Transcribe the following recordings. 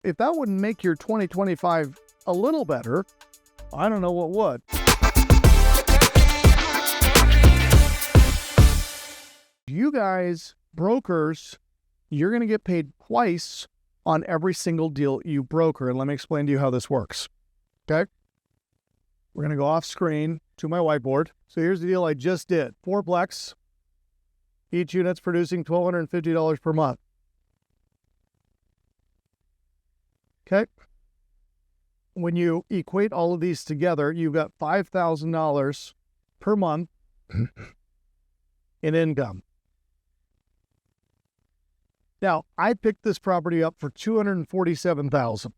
If that wouldn't make your 2025 a little better, I don't know what would. You guys, brokers, you're going to get paid twice on every single deal you broker. And let me explain to you how this works. Okay? We're going to go off screen to my whiteboard. So here's the deal I just did. 4plex. Each unit's producing $1,250 per month. Okay? When you equate all of these together, you've got $5,000 per month in income. Now, I picked this property up for $247,000.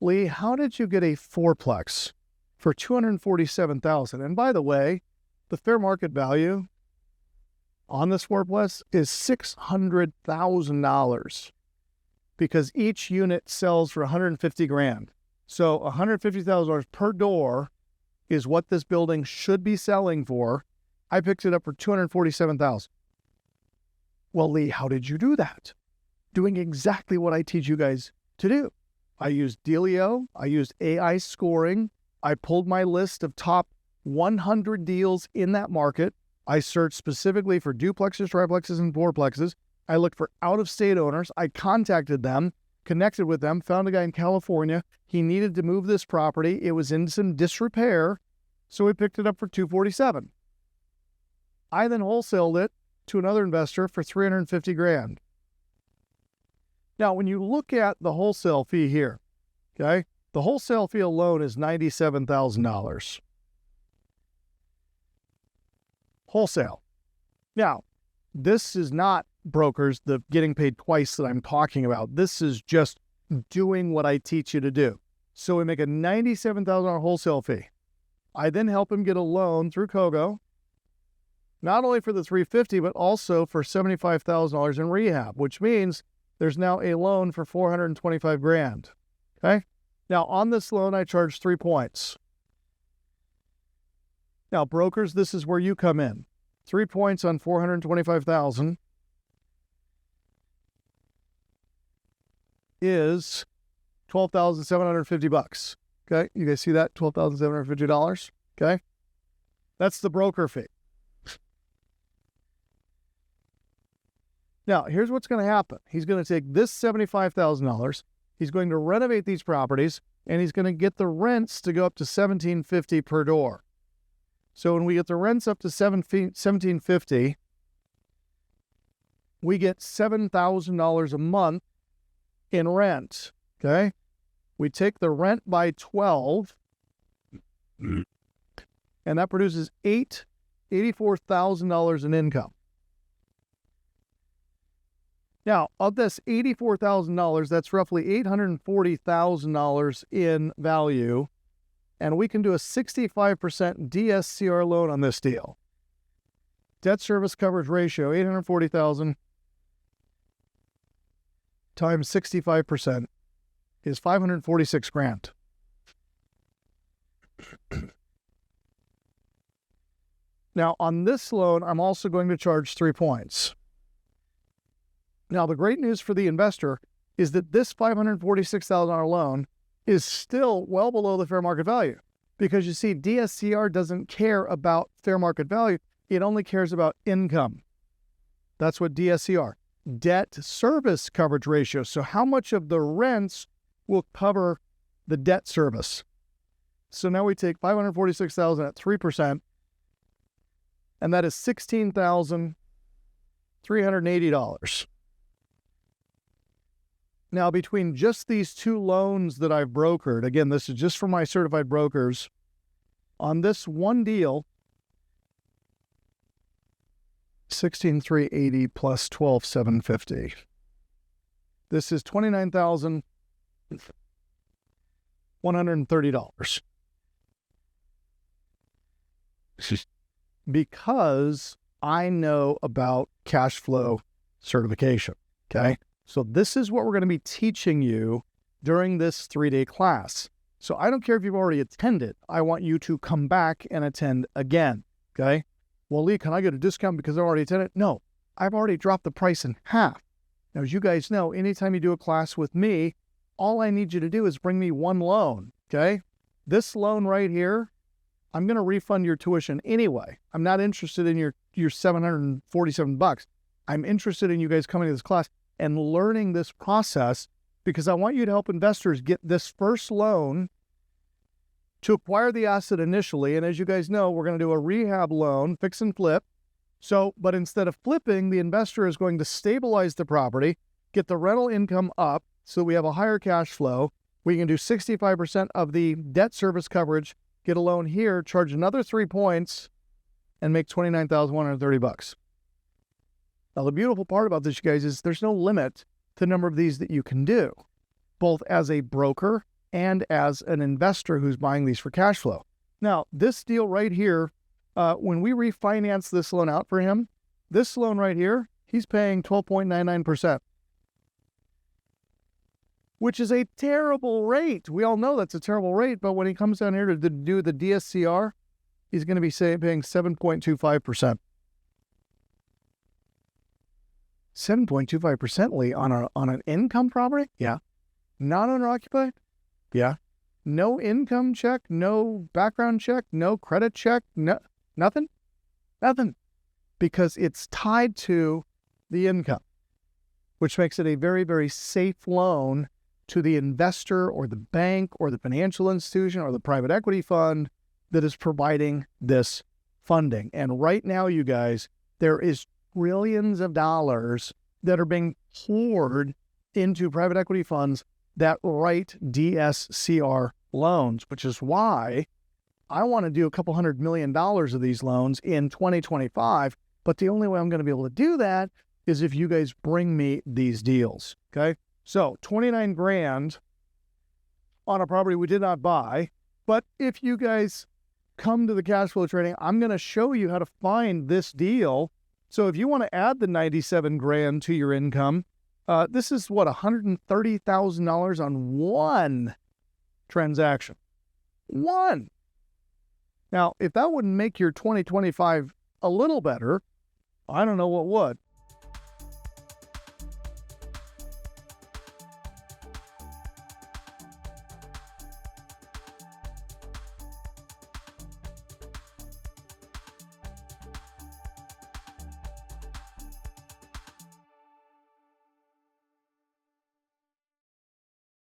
Lee, how did you get a 4plex for $247,000? And by the way, the fair market value on this 4plex is $600,000 because each unit sells for $150,000. So $150,000 per door is what this building should be selling for. I picked it up for $247,000. Well, Lee, how did you do that? Doing exactly what I teach you guys to do. I used Dealio. I used AI scoring. I pulled my list of top 100 deals in that market. I searched specifically for duplexes, triplexes, and fourplexes. I looked for out-of-state owners. I contacted them, connected with them, found a guy in California. He needed to move this property. It was in some disrepair, so we picked it up for $247,000. I then wholesaled it to another investor for $350,000. Now, when you look at the wholesale fee here, okay, the wholesale fee alone is $97,000. Wholesale. Now, this is not brokers, the getting paid twice that I'm talking about. This is just doing what I teach you to do. So we make a $97,000 wholesale fee. I then help him get a loan through Kogo, not only for the $350,000, but also for $75,000 in rehab, which means there's now a loan for $425,000. Okay? Now, on this loan, I charge 3 points. Now, brokers, this is where you come in. 3 points on $425,000 is $12,750. Okay? You guys see that? $12,750. Okay? That's the broker fee. Now, here's what's going to happen. He's going to take this $75,000. He's going to renovate these properties, and he's going to get the rents to go up to $1,750 per door. So when we get the rents up to $1,750, we get $7,000 a month in rent. Okay? We take the rent by 12, and that produces $84,000 in income. Now, of this $84,000, that's roughly $840,000 in value, and we can do a 65% DSCR loan on this deal. Debt service coverage ratio, $840,000 times 65% is $546,000. Now, on this loan, I'm also going to charge 3 points. Now, the great news for the investor is that this $546,000 loan is still well below the fair market value because you see, DSCR doesn't care about fair market value. It only cares about income. That's what DSCR, debt service coverage ratio. So how much of the rents will cover the debt service? So now we take $546,000 at 3%, and that is $16,380. Now, between just these two loans that I've brokered, again, this is just for my certified brokers, on this one deal, $16,380 plus $12,750. This is $29,130. Because I know about cash flow certification, okay? So this is what we're going to be teaching you during this 3-day class. So I don't care if you've already attended. I want you to come back and attend again, okay? Well, Lee, can I get a discount because I already attended? No, I've already dropped the price in half. Now, as you guys know, anytime you do a class with me, all I need you to do is bring me one loan, okay? This loan right here, I'm going to refund your tuition anyway. I'm not interested in your $747. I'm interested in you guys coming to this class and learning this process because I want you to help investors get this first loan to acquire the asset initially. And as you guys know, we're going to do a rehab loan, fix and flip. But instead of flipping, the investor is going to stabilize the property, get the rental income up so we have a higher cash flow. We can do 65% of the debt service coverage, get a loan here, charge another 3 points, and make $29,130. Now, the beautiful part about this, you guys, is there's no limit to the number of these that you can do, both as a broker and as an investor who's buying these for cash flow. Now, this deal right here, when we refinance this loan out for him, this loan right here, he's paying 12.99%, which is a terrible rate. We all know that's a terrible rate, but when he comes down here to do the DSCR, he's going to be paying 7.25%. 7.25%, Lee, on an income property? Yeah. Not owner occupied? Yeah. No income check, no background check, no credit check, no nothing? Nothing. Because it's tied to the income, which makes it a very, very safe loan to the investor or the bank or the financial institution or the private equity fund that is providing this funding. And right now, you guys, there is trillions of dollars that are being poured into private equity funds that write DSCR loans, which is why I want to do a couple $100 million of these loans in 2025. But the only way I'm going to be able to do that is if you guys bring me these deals. Okay. So 29 grand on a property we did not buy. But if you guys come to the cash flow trading, I'm going to show you how to find this deal. So if you want to add the 97 grand to your income, this is what, $130,000 on one transaction. One. Now, if that wouldn't make your 2025 a little better, I don't know what would.